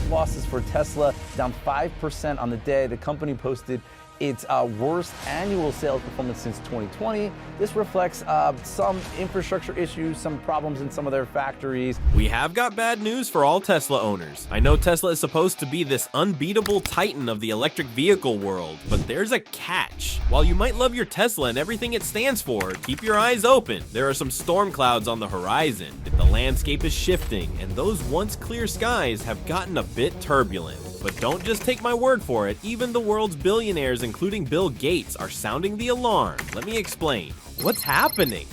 sharp losses for Tesla, down 5% on the day. The company posted its worst annual sales performance since 2020. This reflects some infrastructure issues, some problems in some of their factories. We have got bad news for all Tesla owners. I know Tesla is supposed to be this unbeatable titan of the electric vehicle world, but there's a catch. While you might love your Tesla and everything it stands for, keep your eyes open. There are some storm clouds on the horizon. The landscape is shifting, and those once clear skies have gotten a bit turbulent. But don't just take my word for it, even the world's billionaires, including Bill Gates, are sounding the alarm. Let me explain. What's happening?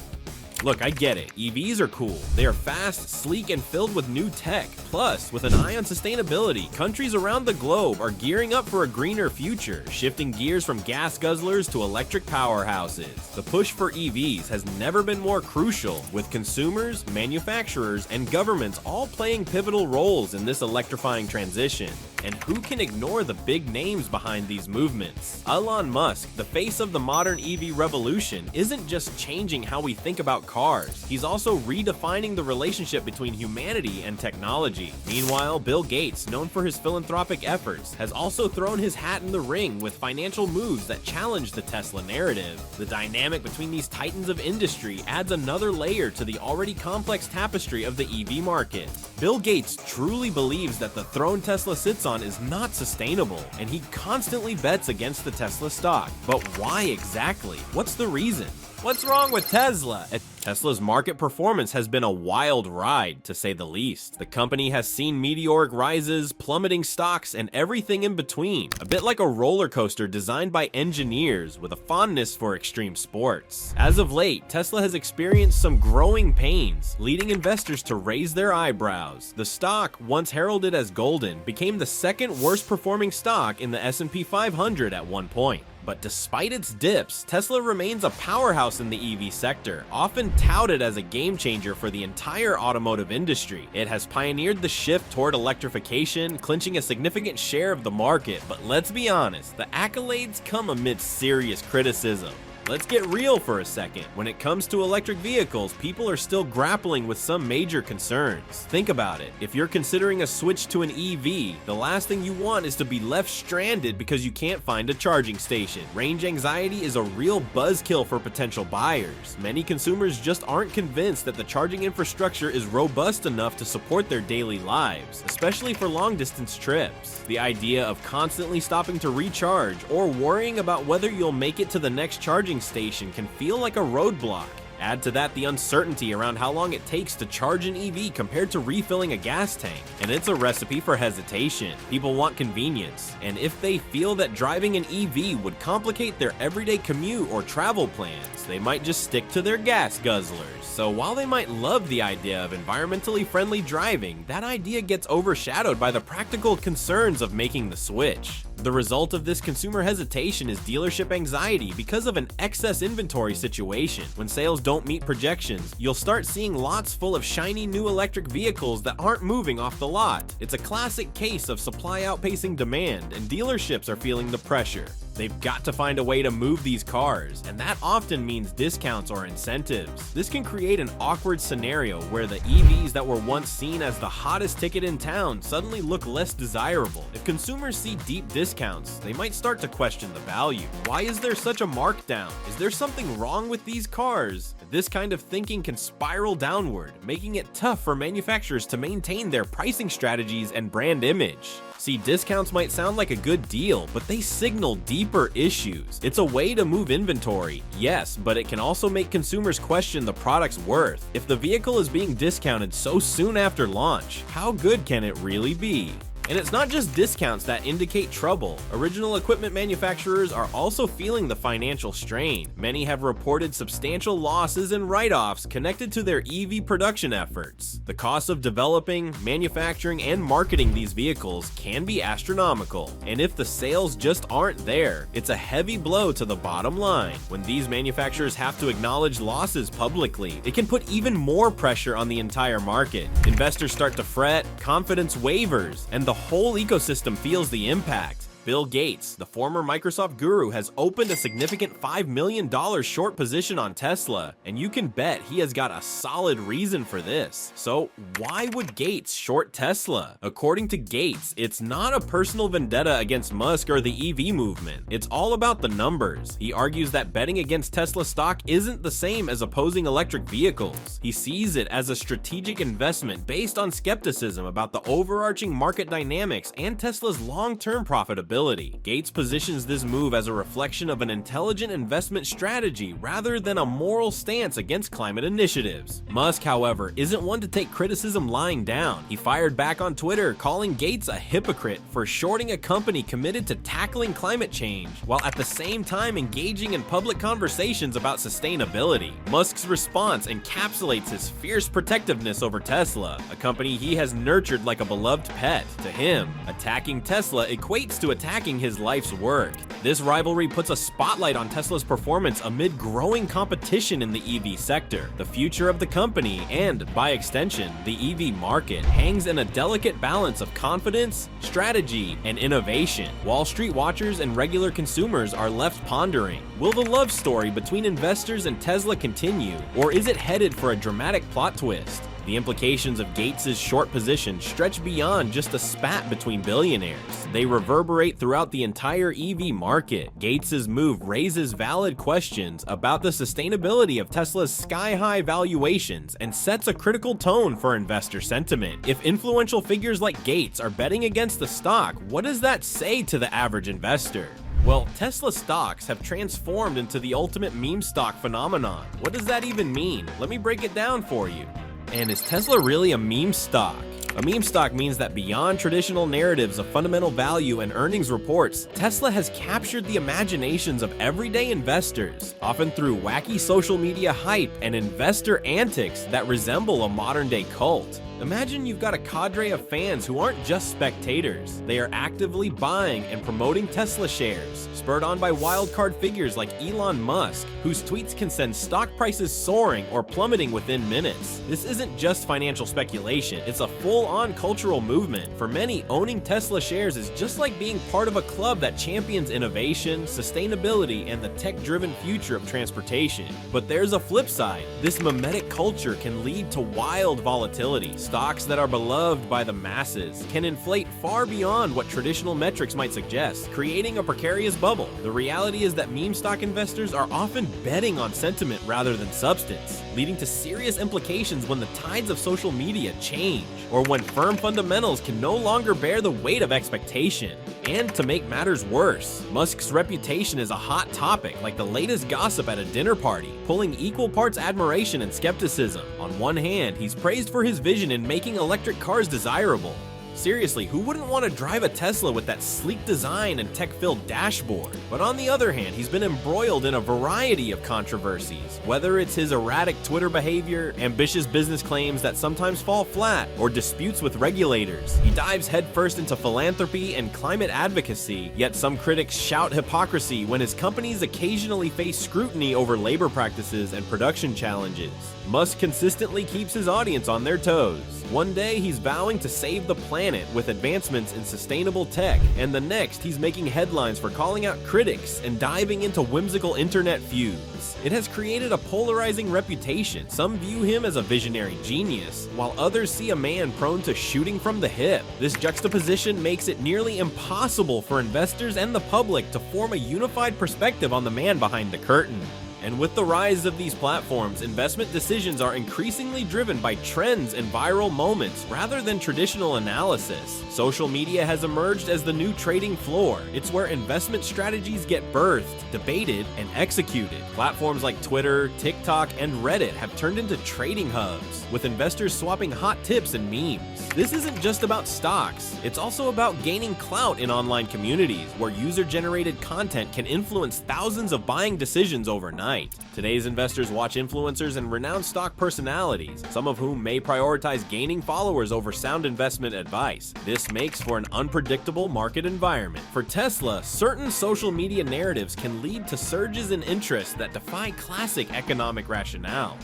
Look, I get it. EVs are cool. They are fast, sleek, and filled with new tech. Plus, with an eye on sustainability, countries around the globe are gearing up for a greener future, shifting gears from gas guzzlers to electric powerhouses. The push for EVs has never been more crucial, with consumers, manufacturers, and governments all playing pivotal roles in this electrifying transition. And who can ignore the big names behind these movements? Elon Musk, the face of the modern EV revolution, isn't just changing how we think about cars. He's also redefining the relationship between humanity and technology. Meanwhile, Bill Gates, known for his philanthropic efforts, has also thrown his hat in the ring with financial moves that challenge the Tesla narrative. The dynamic between these titans of industry adds another layer to the already complex tapestry of the EV market. Bill Gates truly believes that the throne Tesla sits on is not sustainable, and he constantly bets against the Tesla stock. But why exactly? What's the reason? What's wrong with Tesla? Tesla's market performance has been a wild ride, to say the least. The company has seen meteoric rises, plummeting stocks, and everything in between. A bit like a roller coaster designed by engineers with a fondness for extreme sports. As of late, Tesla has experienced some growing pains, leading investors to raise their eyebrows. The stock, once heralded as golden, became the second worst performing stock in the S&P 500 at one point. But despite its dips, Tesla remains a powerhouse in the EV sector, often touted as a game changer for the entire automotive industry. It has pioneered the shift toward electrification, clinching a significant share of the market. But let's be honest, the accolades come amidst serious criticism. Let's get real for a second. When it comes to electric vehicles, people are still grappling with some major concerns. Think about it. If you're considering a switch to an EV, the last thing you want is to be left stranded because you can't find a charging station. Range anxiety is a real buzzkill for potential buyers. Many consumers just aren't convinced that the charging infrastructure is robust enough to support their daily lives, especially for long-distance trips. The idea of constantly stopping to recharge or worrying about whether you'll make it to the next charging station can feel like a roadblock. Add to that the uncertainty around how long it takes to charge an EV compared to refilling a gas tank, and it's a recipe for hesitation. People want convenience, and if they feel that driving an EV would complicate their everyday commute or travel plans, they might just stick to their gas guzzlers. So while they might love the idea of environmentally friendly driving, that idea gets overshadowed by the practical concerns of making the switch. The result of this consumer hesitation is dealership anxiety because of an excess inventory situation. When sales don't meet projections, you'll start seeing lots full of shiny new electric vehicles that aren't moving off the lot. It's a classic case of supply outpacing demand, and dealerships are feeling the pressure. They've got to find a way to move these cars, and that often means discounts or incentives. This can create an awkward scenario where the EVs that were once seen as the hottest ticket in town suddenly look less desirable. If consumers see deep discounts, they might start to question the value. Why is there such a markdown? Is there something wrong with these cars? This kind of thinking can spiral downward, making it tough for manufacturers to maintain their pricing strategies and brand image. See, discounts might sound like a good deal, but they signal deeper issues. It's a way to move inventory, yes, but it can also make consumers question the product's worth. If the vehicle is being discounted so soon after launch, how good can it really be? And it's not just discounts that indicate trouble. Original equipment manufacturers are also feeling the financial strain. Many have reported substantial losses and write-offs connected to their EV production efforts. The cost of developing, manufacturing, and marketing these vehicles can be astronomical. And if the sales just aren't there, it's a heavy blow to the bottom line. When these manufacturers have to acknowledge losses publicly, it can put even more pressure on the entire market. Investors start to fret, confidence wavers, and the whole ecosystem feels the impact. Bill Gates, the former Microsoft guru, has opened a significant $5 million short position on Tesla, and you can bet he has got a solid reason for this. So why would Gates short Tesla? According to Gates, it's not a personal vendetta against Musk or the EV movement. It's all about the numbers. He argues that betting against Tesla stock isn't the same as opposing electric vehicles. He sees it as a strategic investment based on skepticism about the overarching market dynamics and Tesla's long-term profitability. Gates positions this move as a reflection of an intelligent investment strategy rather than a moral stance against climate initiatives. Musk, however, isn't one to take criticism lying down. He fired back on Twitter, calling Gates a hypocrite for shorting a company committed to tackling climate change, while at the same time engaging in public conversations about sustainability. Musks' response encapsulates his fierce protectiveness over Tesla, a company he has nurtured like a beloved pet. To him, attacking Tesla equates to attacking his life's work. This rivalry puts a spotlight on Tesla's performance amid growing competition in the EV sector. The future of the company, and by extension, the EV market, hangs in a delicate balance of confidence, strategy, and innovation. Wall Street watchers and regular consumers are left pondering, will the love story between investors and Tesla continue, or is it headed for a dramatic plot twist? The implications of Gates' short position stretch beyond just a spat between billionaires. They reverberate throughout the entire EV market. Gates' move raises valid questions about the sustainability of Tesla's sky-high valuations and sets a critical tone for investor sentiment. If influential figures like Gates are betting against the stock, what does that say to the average investor? Well, Tesla stocks have transformed into the ultimate meme stock phenomenon. What does that even mean? Let me break it down for you. And is Tesla really a meme stock? A meme stock means that beyond traditional narratives of fundamental value and earnings reports, Tesla has captured the imaginations of everyday investors, often through wacky social media hype and investor antics that resemble a modern-day cult. Imagine you've got a cadre of fans who aren't just spectators. They are actively buying and promoting Tesla shares, spurred on by wildcard figures like Elon Musk, whose tweets can send stock prices soaring or plummeting within minutes. This isn't just financial speculation, it's a full-on cultural movement. For many, owning Tesla shares is just like being part of a club that champions innovation, sustainability, and the tech-driven future of transportation. But there's a flip side. This mimetic culture can lead to wild volatility. Stocks that are beloved by the masses can inflate far beyond what traditional metrics might suggest, creating a precarious bubble. The reality is that meme stock investors are often betting on sentiment rather than substance, leading to serious implications when the tides of social media change, or when firm fundamentals can no longer bear the weight of expectation. And to make matters worse, Musk's reputation is a hot topic, like the latest gossip at a dinner party, pulling equal parts admiration and skepticism. On one hand, he's praised for his vision in making electric cars desirable. Seriously, who wouldn't want to drive a Tesla with that sleek design and tech-filled dashboard? But on the other hand, he's been embroiled in a variety of controversies. Whether it's his erratic Twitter behavior, ambitious business claims that sometimes fall flat, or disputes with regulators, he dives headfirst into philanthropy and climate advocacy, yet some critics shout hypocrisy when his companies occasionally face scrutiny over labor practices and production challenges. Musk consistently keeps his audience on their toes. One day he's vowing to save the planet with advancements in sustainable tech, and the next he's making headlines for calling out critics and diving into whimsical internet feuds. It has created a polarizing reputation. Some view him as a visionary genius, while others see a man prone to shooting from the hip. This juxtaposition makes it nearly impossible for investors and the public to form a unified perspective on the man behind the curtain. And with the rise of these platforms, investment decisions are increasingly driven by trends and viral moments rather than traditional analysis. Social media has emerged as the new trading floor. It's where investment strategies get birthed, debated, and executed. Platforms like Twitter, TikTok, and Reddit have turned into trading hubs, with investors swapping hot tips and memes. This isn't just about stocks, it's also about gaining clout in online communities, where user-generated content can influence thousands of buying decisions overnight. Today's investors watch influencers and renowned stock personalities, some of whom may prioritize gaining followers over sound investment advice. This makes for an unpredictable market environment. For Tesla, certain social media narratives can lead to surges in interest that defy classic economic rationale.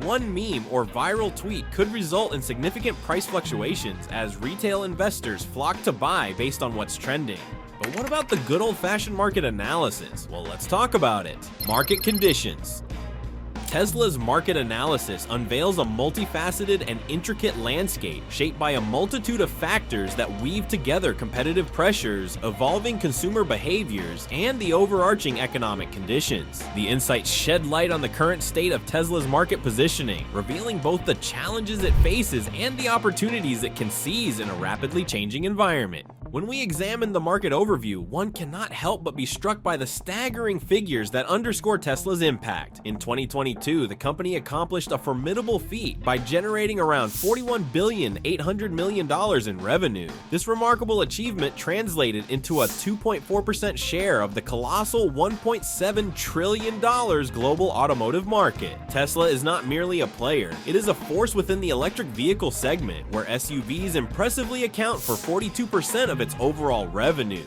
One meme or viral tweet could result in significant price fluctuations as retail investors flock to buy based on what's trending. But what about the good old-fashioned market analysis? Well, let's talk about it. Market conditions. Tesla's market analysis unveils a multifaceted and intricate landscape shaped by a multitude of factors that weave together competitive pressures, evolving consumer behaviors, and the overarching economic conditions. The insights shed light on the current state of Tesla's market positioning, revealing both the challenges it faces and the opportunities it can seize in a rapidly changing environment. When we examine the market overview, one cannot help but be struck by the staggering figures that underscore Tesla's impact. In 2022, the company accomplished a formidable feat by generating around $41.8 billion in revenue. This remarkable achievement translated into a 2.4% share of the colossal $1.7 trillion global automotive market. Tesla is not merely a player, it is a force within the electric vehicle segment, where SUVs impressively account for 42% of its overall revenue.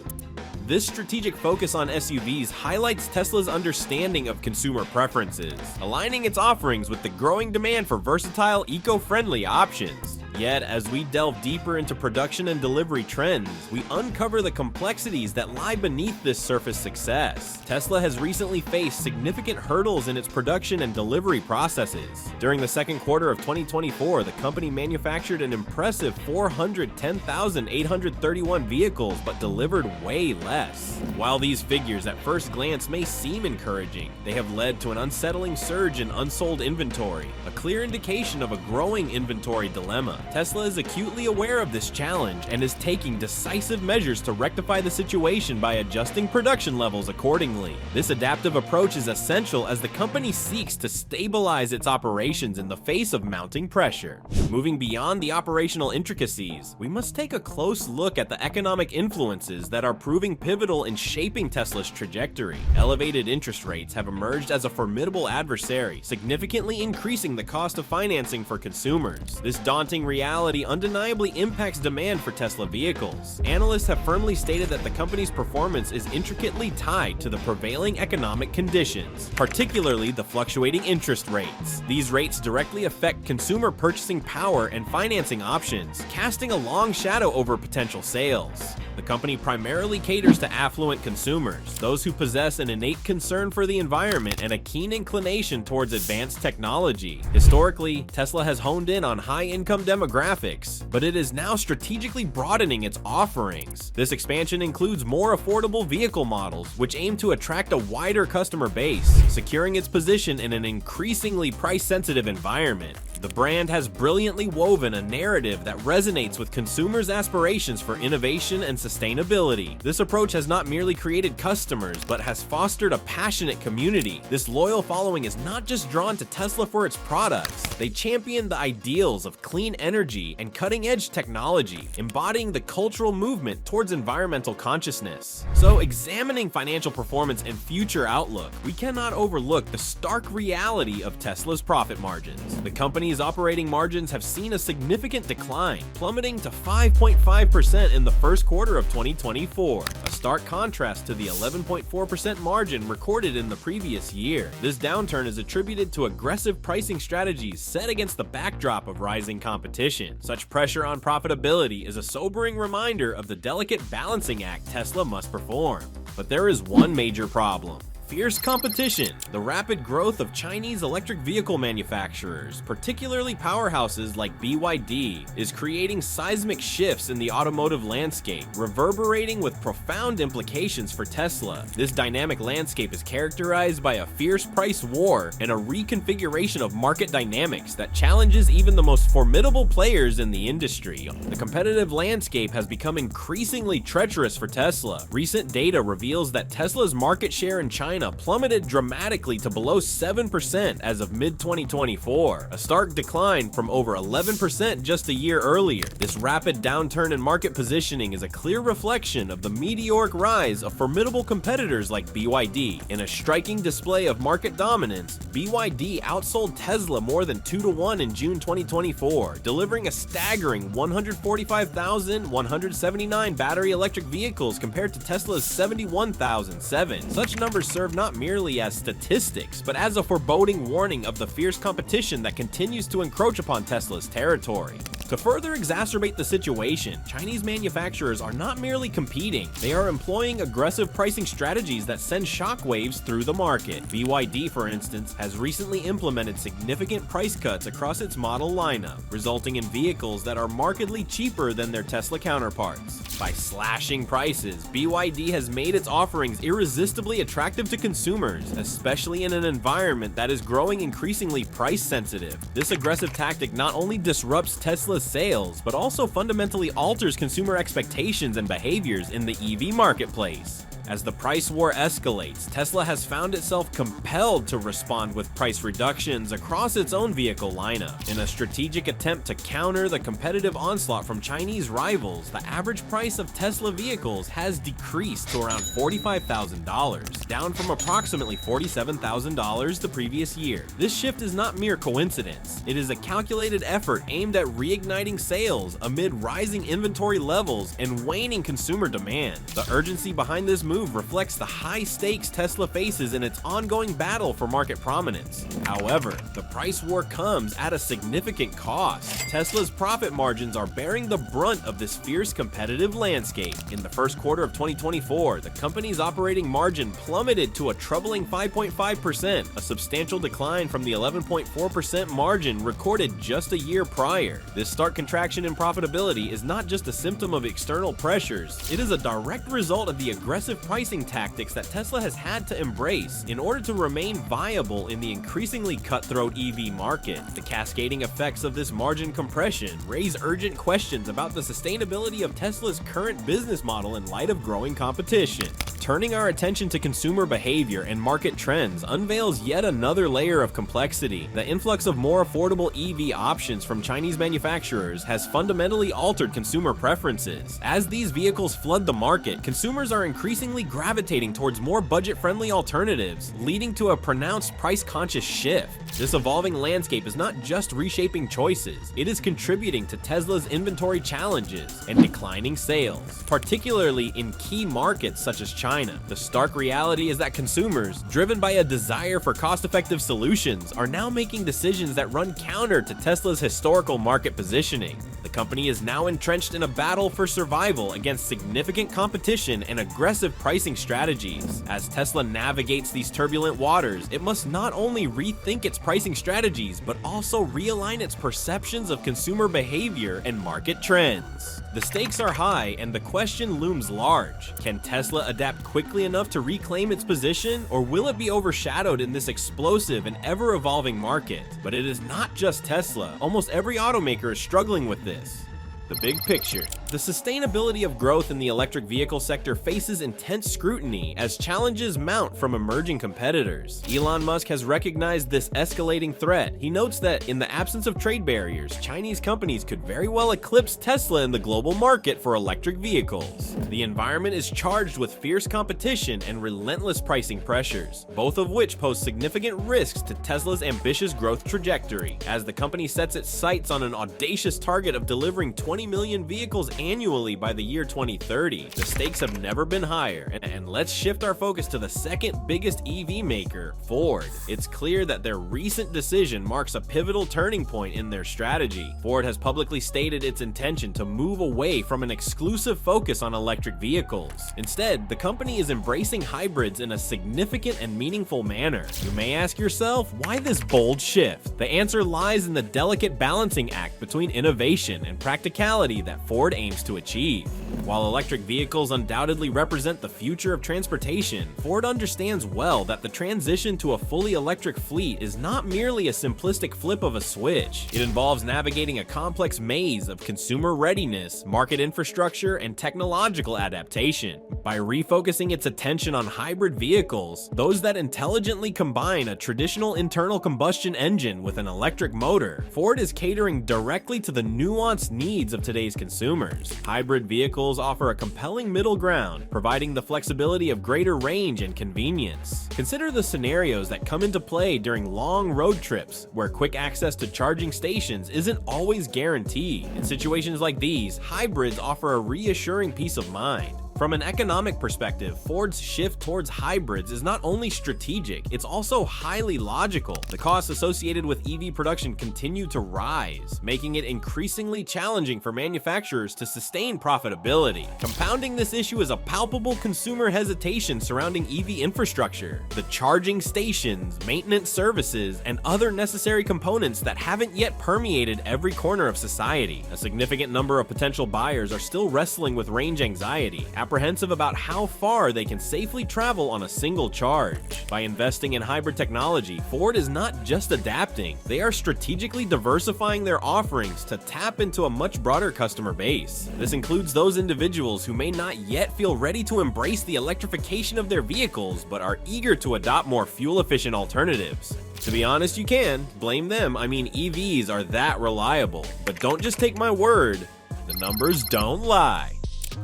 This strategic focus on SUVs highlights Tesla's understanding of consumer preferences, aligning its offerings with the growing demand for versatile, eco-friendly options. Yet, as we delve deeper into production and delivery trends, we uncover the complexities that lie beneath this surface success. Tesla has recently faced significant hurdles in its production and delivery processes. During the second quarter of 2024, the company manufactured an impressive 410,831 vehicles, but delivered way less. While these figures at first glance may seem encouraging, they have led to an unsettling surge in unsold inventory, a clear indication of a growing inventory dilemma. Tesla is acutely aware of this challenge and is taking decisive measures to rectify the situation by adjusting production levels accordingly. This adaptive approach is essential as the company seeks to stabilize its operations in the face of mounting pressure. Moving beyond the operational intricacies, we must take a close look at the economic influences that are proving pivotal in shaping Tesla's trajectory. Elevated interest rates have emerged as a formidable adversary, significantly increasing the cost of financing for consumers. This daunting reality undeniably impacts demand for Tesla vehicles. Analysts have firmly stated that the company's performance is intricately tied to the prevailing economic conditions, particularly the fluctuating interest rates. These rates directly affect consumer purchasing power and financing options, casting a long shadow over potential sales. The company primarily caters to affluent consumers, those who possess an innate concern for the environment and a keen inclination towards advanced technology. Historically, Tesla has honed in on high-income demographics, but it is now strategically broadening its offerings. This expansion includes more affordable vehicle models, which aim to attract a wider customer base, securing its position in an increasingly price-sensitive environment. The brand has brilliantly woven a narrative that resonates with consumers' aspirations for innovation and sustainability. This approach has not merely created customers, but has fostered a passionate community. This loyal following is not just drawn to Tesla for its products. They champion the ideals of clean energy and cutting-edge technology, embodying the cultural movement towards environmental consciousness. So, examining financial performance and future outlook, we cannot overlook the stark reality of Tesla's profit margins. The company's operating margins have seen a significant decline, plummeting to 5.5% in the first quarter of 2024, a stark contrast to the 11.4% margin recorded in the previous year. This downturn is attributed to aggressive pricing strategies set against the backdrop of rising competition. Such pressure on profitability is a sobering reminder of the delicate balancing act Tesla must perform. But there is one major problem: fierce competition. The rapid growth of Chinese electric vehicle manufacturers, particularly powerhouses like BYD, is creating seismic shifts in the automotive landscape, reverberating with profound implications for Tesla. This dynamic landscape is characterized by a fierce price war and a reconfiguration of market dynamics that challenges even the most formidable players in the industry. The competitive landscape has become increasingly treacherous for Tesla. Recent data reveals that Tesla's market share in China plummeted dramatically to below 7% as of mid-2024, a stark decline from over 11% just a year earlier. This rapid downturn in market positioning is a clear reflection of the meteoric rise of formidable competitors like BYD. In a striking display of market dominance, BYD outsold Tesla more than 2-to-1 in June 2024, delivering a staggering 145,179 battery electric vehicles compared to Tesla's 71,007. Such numbers serve not merely as statistics, but as a foreboding warning of the fierce competition that continues to encroach upon Tesla's territory. To further exacerbate the situation, Chinese manufacturers are not merely competing, they are employing aggressive pricing strategies that send shockwaves through the market. BYD, for instance, has recently implemented significant price cuts across its model lineup, resulting in vehicles that are markedly cheaper than their Tesla counterparts. By slashing prices, BYD has made its offerings irresistibly attractive to consumers, especially in an environment that is growing increasingly price-sensitive. This aggressive tactic not only disrupts Tesla's sales, but also fundamentally alters consumer expectations and behaviors in the EV marketplace. As the price war escalates, Tesla has found itself compelled to respond with price reductions across its own vehicle lineup. In a strategic attempt to counter the competitive onslaught from Chinese rivals, the average price of Tesla vehicles has decreased to around $45,000, down from approximately $47,000 the previous year. This shift is not mere coincidence. It is a calculated effort aimed at reigniting sales amid rising inventory levels and waning consumer demand. The urgency behind this move reflects the high stakes Tesla faces in its ongoing battle for market prominence. However, the price war comes at a significant cost. Tesla's profit margins are bearing the brunt of this fierce competitive landscape. In the first quarter of 2024, the company's operating margin plummeted to a troubling 5.5%, a substantial decline from the 11.4% margin recorded just a year prior. This stark contraction in profitability is not just a symptom of external pressures, it is a direct result of the aggressive pricing tactics that Tesla has had to embrace in order to remain viable in the increasingly cutthroat EV market. The cascading effects of this margin compression raise urgent questions about the sustainability of Tesla's current business model in light of growing competition. Turning our attention to consumer behavior and market trends unveils yet another layer of complexity. The influx of more affordable EV options from Chinese manufacturers has fundamentally altered consumer preferences. As these vehicles flood the market, consumers are increasingly gravitating towards more budget-friendly alternatives, leading to a pronounced price-conscious shift. This evolving landscape is not just reshaping choices, it is contributing to Tesla's inventory challenges and declining sales, particularly in key markets such as China. The stark reality is that consumers, driven by a desire for cost-effective solutions, are now making decisions that run counter to Tesla's historical market positioning. The company is now entrenched in a battle for survival against significant competition and aggressive pricing strategies. As Tesla navigates these turbulent waters, it must not only rethink its pricing strategies, but also realign its perceptions of consumer behavior and market trends. The stakes are high and the question looms large. Can Tesla adapt quickly enough to reclaim its position, or will it be overshadowed in this explosive and ever-evolving market? But it is not just Tesla. Almost every automaker is struggling with this. The big picture. The sustainability of growth in the electric vehicle sector faces intense scrutiny as challenges mount from emerging competitors. Elon Musk has recognized this escalating threat. He notes that in the absence of trade barriers, Chinese companies could very well eclipse Tesla in the global market for electric vehicles. The environment is charged with fierce competition and relentless pricing pressures, both of which pose significant risks to Tesla's ambitious growth trajectory. As the company sets its sights on an audacious target of delivering 20 million vehicles annually by the year 2030. The stakes have never been higher, and let's shift our focus to the second biggest EV maker, Ford. It's clear that their recent decision marks a pivotal turning point in their strategy. Ford has publicly stated its intention to move away from an exclusive focus on electric vehicles. Instead, the company is embracing hybrids in a significant and meaningful manner. You may ask yourself, why this bold shift? The answer lies in the delicate balancing act between innovation and practicality that Ford aims to achieve. While electric vehicles undoubtedly represent the future of transportation, Ford understands well that the transition to a fully electric fleet is not merely a simplistic flip of a switch. It involves navigating a complex maze of consumer readiness, market infrastructure, and technological adaptation. By refocusing its attention on hybrid vehicles, those that intelligently combine a traditional internal combustion engine with an electric motor, Ford is catering directly to the nuanced needs of today's consumers. Hybrid vehicles offer a compelling middle ground, providing the flexibility of greater range and convenience. Consider the scenarios that come into play during long road trips, where quick access to charging stations isn't always guaranteed. In situations like these, hybrids offer a reassuring peace of mind. From an economic perspective, Ford's shift towards hybrids is not only strategic, it's also highly logical. The costs associated with EV production continue to rise, making it increasingly challenging for manufacturers to sustain profitability. Compounding this issue is a palpable consumer hesitation surrounding EV infrastructure, the charging stations, maintenance services, and other necessary components that haven't yet permeated every corner of society. A significant number of potential buyers are still wrestling with range anxiety, apprehensive about how far they can safely travel on a single charge. By investing in hybrid technology, Ford is not just adapting, they are strategically diversifying their offerings to tap into a much broader customer base. This includes those individuals who may not yet feel ready to embrace the electrification of their vehicles, but are eager to adopt more fuel-efficient alternatives. To be honest, you can blame them. I mean, EVs are that reliable. But don't just take my word, the numbers don't lie.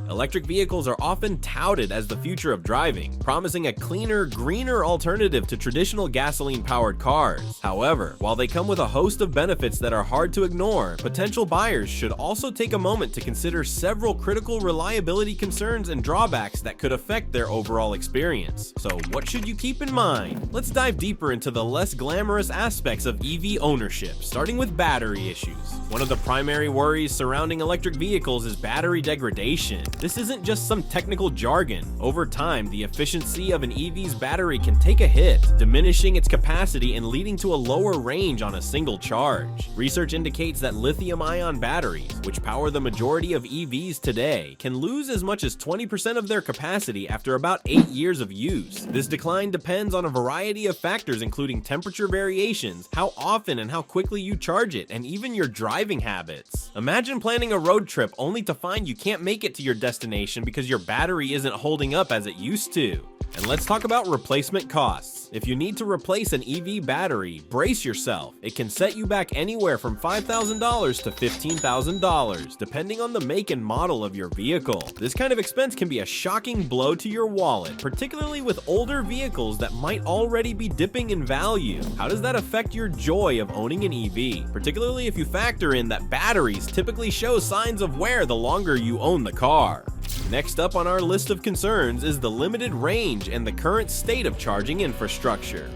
Electric vehicles are often touted as the future of driving, promising a cleaner, greener alternative to traditional gasoline-powered cars. However, while they come with a host of benefits that are hard to ignore, potential buyers should also take a moment to consider several critical reliability concerns and drawbacks that could affect their overall experience. So what should you keep in mind? Let's dive deeper into the less glamorous aspects of EV ownership, starting with battery issues. One of the primary worries surrounding electric vehicles is battery degradation. This isn't just some technical jargon. Over time, the efficiency of an EV's battery can take a hit, diminishing its capacity and leading to a lower range on a single charge. Research indicates that lithium-ion batteries, which power the majority of EVs today, can lose as much as 20% of their capacity after about 8 years of use. This decline depends on a variety of factors, including temperature variations, how often and how quickly you charge it, and even your driving habits. Imagine planning a road trip only to find you can't make it to your destination because your battery isn't holding up as it used to. And let's talk about replacement costs. If you need to replace an EV battery, brace yourself. It can set you back anywhere from $5,000 to $15,000, depending on the make and model of your vehicle. This kind of expense can be a shocking blow to your wallet, particularly with older vehicles that might already be dipping in value. How does that affect your joy of owning an EV, particularly if you factor in that batteries typically show signs of wear the longer you own the car? Next up on our list of concerns is the limited range and the current state of charging infrastructure.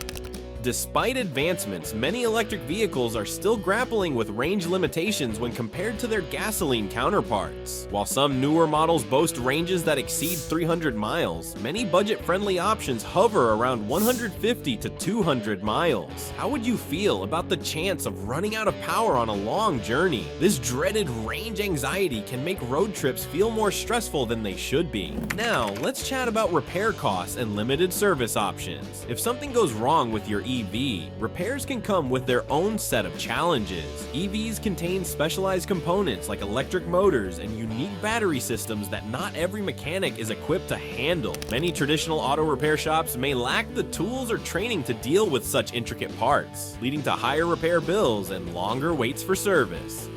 Despite advancements, many electric vehicles are still grappling with range limitations when compared to their gasoline counterparts. While some newer models boast ranges that exceed 300 miles, many budget-friendly options hover around 150 to 200 miles. How would you feel about the chance of running out of power on a long journey? This dreaded range anxiety can make road trips feel more stressful than they should be. Now, let's chat about repair costs and limited service options. If something goes wrong with your EV, repairs can come with their own set of challenges. EVs contain specialized components like electric motors and unique battery systems that not every mechanic is equipped to handle. Many traditional auto repair shops may lack the tools or training to deal with such intricate parts, leading to higher repair bills and longer waits for service.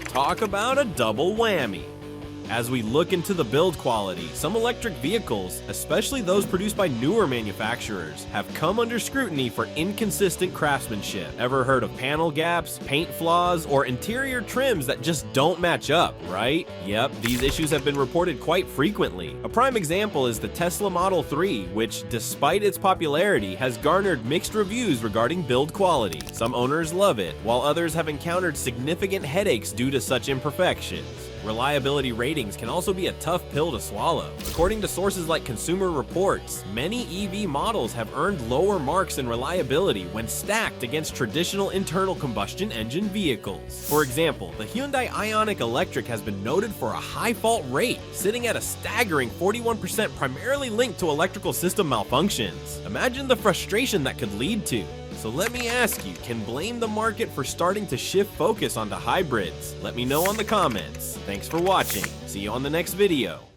Talk about a double whammy. As we look into the build quality, some electric vehicles, especially those produced by newer manufacturers, have come under scrutiny for inconsistent craftsmanship. Ever heard of panel gaps, paint flaws, or interior trims that just don't match up, right? Yep, these issues have been reported quite frequently. A prime example is the Tesla Model 3, which, despite its popularity, has garnered mixed reviews regarding build quality. Some owners love it, while others have encountered significant headaches due to such imperfections. Reliability ratings can also be a tough pill to swallow. According to sources like Consumer Reports, many EV models have earned lower marks in reliability when stacked against traditional internal combustion engine vehicles. For example, the Hyundai Ioniq Electric has been noted for a high fault rate, sitting at a staggering 41%, primarily linked to electrical system malfunctions. Imagine the frustration that could lead to. So let me ask you, can blame the market for starting to shift focus onto hybrids? Let me know in the comments. Thanks for watching. See you on the next video.